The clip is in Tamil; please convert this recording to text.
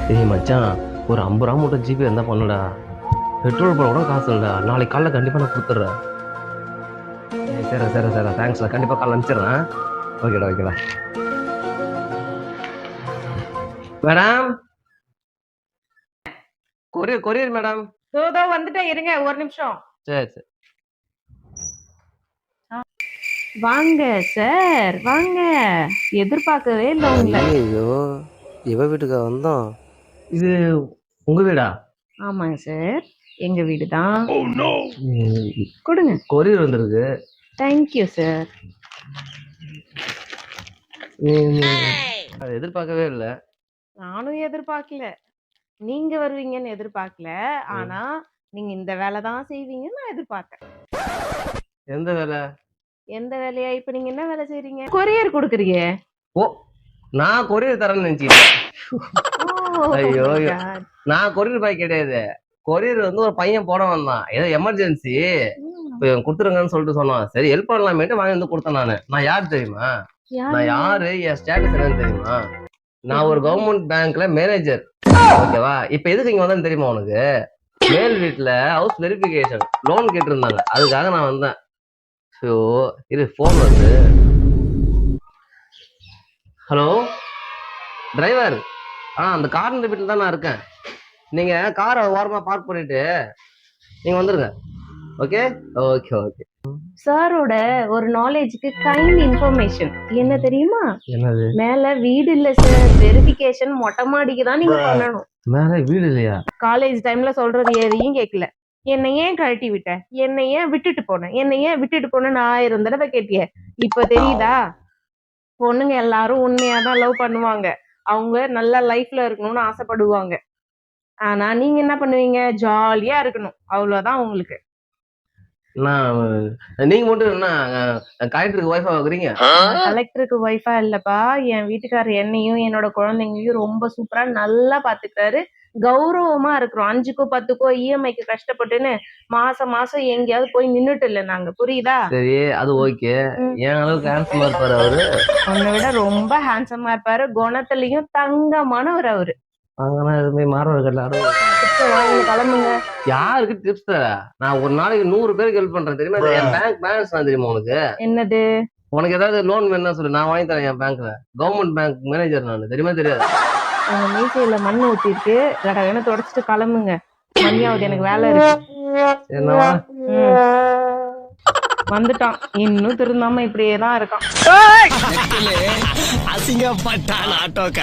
டேய் மச்சான், ஒரு 50 ரூபா மட்டும் ஜிபே இருந்தா பண்ணுடா. பெட்ரோல் போட கூட காசு இல்லடா. நாளைக்கு காலைல கண்டிப்பா நான் குடுத்துட்றேன். சரி சரி சரி தேங்க்ஸ்டா. கண்டிப்பா காலைல அனுப்பிச்சிடுறேன். ஓகேடா ஓகேடா. Madam, courier courier madam. தோ வந்துட்டேன், இருங்க ஒரு நிமிஷம். சரி சரி. வாங்க சார், வாங்க. எதிர்பார்க்கவே இல்லை உங்களை. ஐயோ, இவ வீட்டுக்கா வந்தோம்? இது உங்க வீடா? ஆமாங்க சார், எங்க வீடு தான். ம், கொடுங்க. கொரியர் வந்திருக்கு. Thank you sir. அதை எதிர்பார்க்கவே இல்லை. நானும் எதிர்பார்க்கல, நீங்க வருவீங்கன்னு எதிர்பார்க்கல. ஆனா நீங்க இந்த வேலை தான் செய்வீங்கன்னு நான் எதிர்பார்த்தேன். எந்த வேலை? எந்த வேலையா? இப்ப நீங்க என்ன வேலை செய்றீங்க? கொரியர் கொடுக்குறீங்க. ஓ, நான் கொரியர் தரேன்னு நினைச்சிட்டேன். ஐயோ, நான் கொரியர் பாய் கிடையாது. கொரியர் வந்து ஒரு பையன் போட வந்தான், ஏதோ எமர்ஜென்சி கொடுத்துருங்கன்னு சொல்லிட்டு சொன்னான். சரி ஹெல்ப் பண்ணலாமேட்டு வாங்கி வந்து கொடுத்தேன். நான் யார் தெரியுமா? நான் யாரு, என் ஸ்டேட்டஸ் என்னன்னு தெரியுமா? நான் ஒரு கவர்மெண்ட் பேங்க்ல மேனேஜர். ஓகேவா? இப்ப எதுக்கு இங்க வந்தேன்னு தெரியுமா உனக்கு? மேல் வீட்டுல ஹவுஸ் வெரிஃபிகேஷன் லோன் கேட்டிருந்தாங்க, அதுக்காக நான் வந்தேன். ஸோ இது போன் வந்து. ஹலோ டிரைவர், அந்த கார் இந்த வீட்டில் தான் நான் இருக்கேன். நீங்க காரை ஓரமா பார்க் பண்ணிட்டு நீங்க வந்துருங்க. Okay okay okay. சாரோட ஒரு நாலேஜுக்கு கைண்ட் இன்ஃபர்மேஷன் என்ன தெரியுமா? என்னது? மேல வீடு இல்ல சார், வெரிஃபிகேஷன் மொட்டை மாடிக்கு தான் நீங்க பண்ணணும். மேல வீடு இல்லையா? காலேஜ் டைம்ல சொல்றது எதையும் கேட்கல. என்னை ஏன் கழட்டி விட்ட, என்னை ஏன் விட்டுட்டு போனேன், என்னை ஏன் விட்டுட்டு போனேன்னு 1000 தடவை கேட்டிய. இப்ப தெரியுதா? பொண்ணுங்க எல்லாரும் உண்மையாதான் லவ் பண்ணுவாங்க, அவங்க நல்ல லைஃப்ல இருக்கணும்னு ஆசைப்படுவாங்க. ஆனா நீங்க என்ன பண்ணுவீங்க? ஜாலியா இருக்கணும், அவ்வளவுதான் உங்களுக்கு. நீங்க மட்டும் என்ன கலெக்டருக்கு ஒய்ஃபா வைக்கிறீங்க? கலெக்டருக்கு ஒய்ஃபா இல்லப்பா, என் வீட்டுக்காரர் என்னையும் என்னோட குழந்தைங்களையும் ரொம்ப சூப்பரா நல்லா பாத்துக்கிறாரு. கௌரவமா இருக்கிறோம். 5க்கோ 10க்கோ இஎம்ஐக்கு கஷ்டப்பட்டுன்னு மாசம் மாசம் எங்கேயாவது போய் நின்னுட்டு இல்ல நாங்க, புரியுதா? சரி, அது ஓகே. என் அளவுக்கு ஹேண்ட்ஸமா இருப்பாரு அவரு? உன்னை விட ரொம்ப ஹேண்ட்ஸமா இருப்பாரு, குணத்திலையும் தங்கமானவர் அவரு. எதுவுமே மாறவர்கள் கிளம்புங்க. யாருக்கு டிப்ஸ் தர? நான் ஒரு நாளைக்கு 100 பேருக்கு ஹெல்ப் பண்றேன் தெரியுமா? என் பேங்க் பேலன்ஸ் தான் தெரியுமா உனக்கு? என்னது? உனக்கு ஏதாவது லோன் வேணும்னா சொல்லு, நான் வாங்கி தரேன். என் பேங்க்ல கவர்மெண்ட் பேங்க் மேனேஜர் நான், தெரியுமா தெரியாது? உங்க மீசையில மண் ஊத்திருக்கு, கடகடன்னு தொடச்சிட்டு கிளம்புங்க. மணியாவது, எனக்கு வேலை இருக்கு. என்னவா? வந்துட்டான், இன்னும் திருந்தாம இப்படியேதான் இருக்கான். அசிங்கப்பட்டான் ஆட்டோக்க.